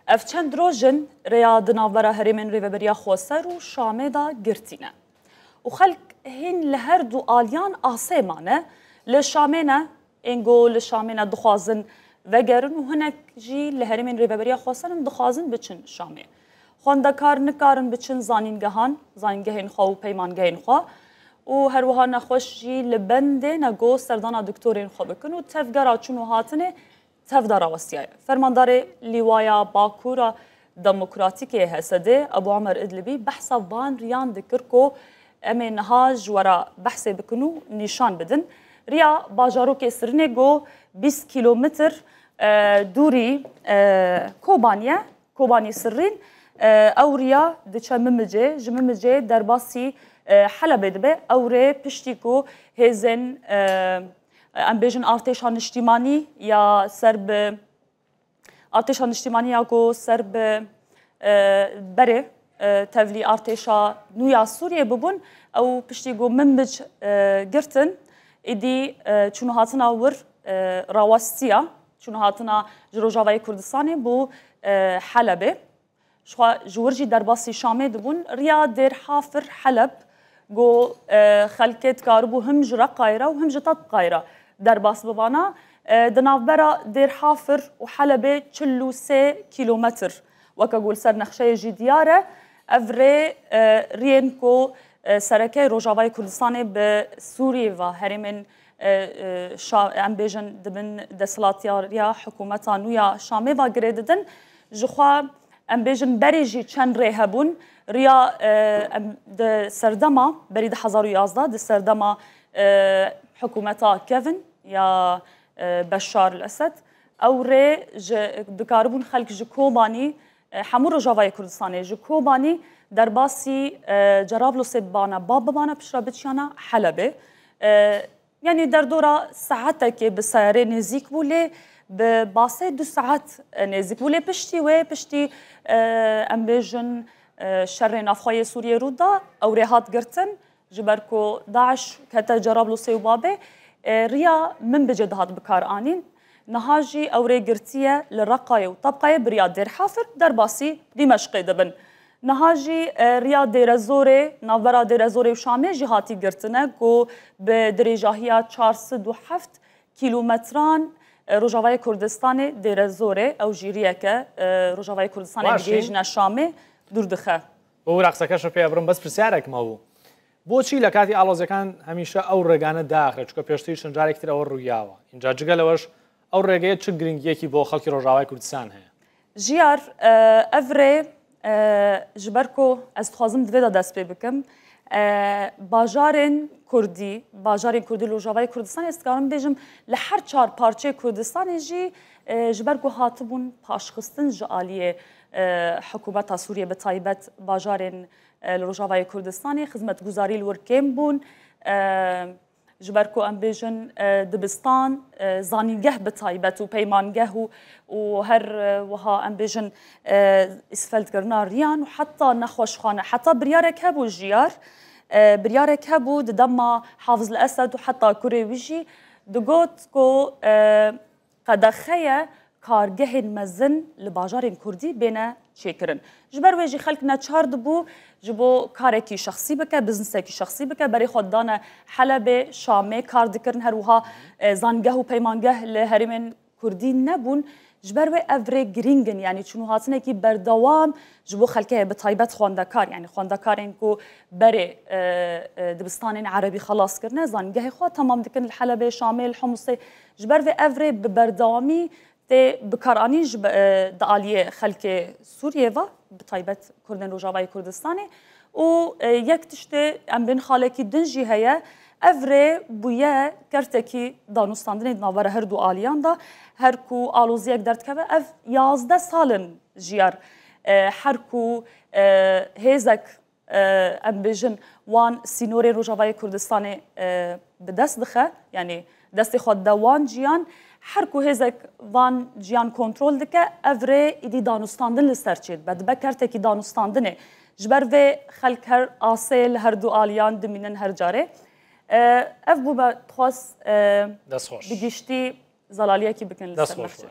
اف چند روژن ریا دناوبرا هرمن ریوبریا خوسر و شامه دا گرتینه و خلق هین لهر دو آلیان آسه مانه لشامه انگو لشامه دخوازن وگرن و هنک جی لهرمن ریوبریا خوسرن دخوازن بچن شامه خواندکار نکارن بچن زانینگهین خوا و پیمانگهین خوا و هر وها نخوش جی لبنده نگو سردانا دکتورین خوا بکن و تفگرا چون و هاتنه تفدارا وسیای فرماندار لیوایا باکورا دموکراتیکی هسده ابو عمر ادلبی بحثا وان ریان دکر کو امی نهاج ورا بحث بکنو نشان بدن ریا باجارو که سرنه گو 20 کیلومتر دوری کوبانی سرین او ریا دچه ممجه در باسی حلب دبه او ری پشتی کو هزن ام بیژن ارتشان اجتماعی یا سرب ارتشان اجتماعی یا کو سرب بره تولی ارتشا نویا سوریه ببون او پشتی کو منبج گرتن ایدی چون هاتنا ور راوستیا چون هاتنا جروجاوی کردستانی بو حلبه شو جورجي درباسي شامي دبون ريا دير حافر حلب جو خلكت كاربو هم جرا قايرة وهم جتات قايرة درباس ببانا دنافبرا دير حافر وحلبة تشلو 3 كيلومتر وكاقول سر نخشي جي ديارة افري رينكو سركي روجاواي كردستاني بسوريا و هرمن ام بيجن دبن دسلاتيا ريا حكومتا نويا شامي و گريددن جخوا ام بیژن بریجی چند رهبون ریا د سردما برید 2011 د سردما حکومتا کوین یا بشار الاسد او ری دکاربون خلق جکوبانی حمور رجاوای کردستانی جکوبانی در باسی جرابلس بانا باب بانا پشرابتشانا حلبه یعنی در دورا ساعته که به سیاره نزدیک بوله بباسه 2 ساعات نزدیک بوله پشتی و پشتی ام بیژن شر نافخوای سوریه رودا او ریهات گرتن جبرکو داعش کتا جرابلس و بابه ریا من بجد هات بکار آنین نهاجی او ری گرتیه لرقای و طبقای بریا دیر حافر در باسی دمشق دبن نهاجی ریا دیر زوره ناورا دیر زوره و شامه جهاتی گرتنه کو به درجاهیا 407 کیلومتران روجاوای کردستان دیر زوره او جیریه که روجاوای کردستان بگیج نشامه دور دخه بۆ ڕاقسەکەش پێ بڕم بەس پرسیارێکمە بوو بۆچی لە کاتی ئاڵۆزەکان هەمیشە ئەو ڕێگانە داخرێت چکە پێشتری چەندجارێک تر ئەوە ڕوویاوە اینجا جگە لەوەش ئەو ڕێگەیە چ گرنگیەکی بۆ خەڵکی ڕۆژاوای کوردستان هەیە ژیار ئەڤرێ ji ber ku ez dixwazim divê de dest pê bikim bajarên Kurdî bajarên Kurdî Rojavayê Kurdistanê ez dikarim bêjim li her çar parçeyê Kurdistanê jî ji ber ku hatibûn paşxistin ji aliyê hikûmeta Sûriye bi taybet bajarên li Rojavayê Kurdistanê xizmetguzarî li wir kêm bûn ji ber ku em bêjin dibistan zanîngeh bi taybet û peymangeh û her wiha em bêjin îsfeldkirina riyan û heta nexweşxane heta biryarek hebû jiyar biryarek hebû di dema Hafız li Esed û heta kurê wî jî digot ku qedexeye kargehên mezin li bajarên Kurdî bêne çêkirin. Ji ber wê jî xelk neçar dibû ji bo karekî şexsî bike, biznesekî şexsî bike, berê xwe dane Helebê, Şamê kar dikirin her wiha zangeh û peymangeh li herêmên Kurdî nebûn. Ji ber wê ev rê girîngin yanî çûn hatinekî berdewam ji bo xelkê bi taybet xwendekar yanî xwendekarên ku berê dibistanên Erebî xelas kirine zangehê xwe temam dikin li Helebê, Şamê, li Humusê. Ji ber vê ev rê bi berdewamî tê bikaranî ji di aliyê xelkê Sûriyê ve bi taybet Kurdên Rojavayê Kurdistanê û yek tiştê em bên xalekî din jî heye ev rê bûye kertekî danûstandinê navbera her du aliyan da her ku aloziyek derdikeve ev 11 salin jiyar her ku hêzek em bêjin wan sînorê Rojavayê Kurdistanê bi dest dixe yanî destê xwe de wan ciyan her ku hêzek van ciyan kontrol dike ev rê êdî danûstandin li ser çê dibe dibe kertekî danûstandinê ji ber vê xelk her asê li her du aliyan dimînin her carê ev bû me dixwast bi giştî zelaliyekî bikin li ser nexçe.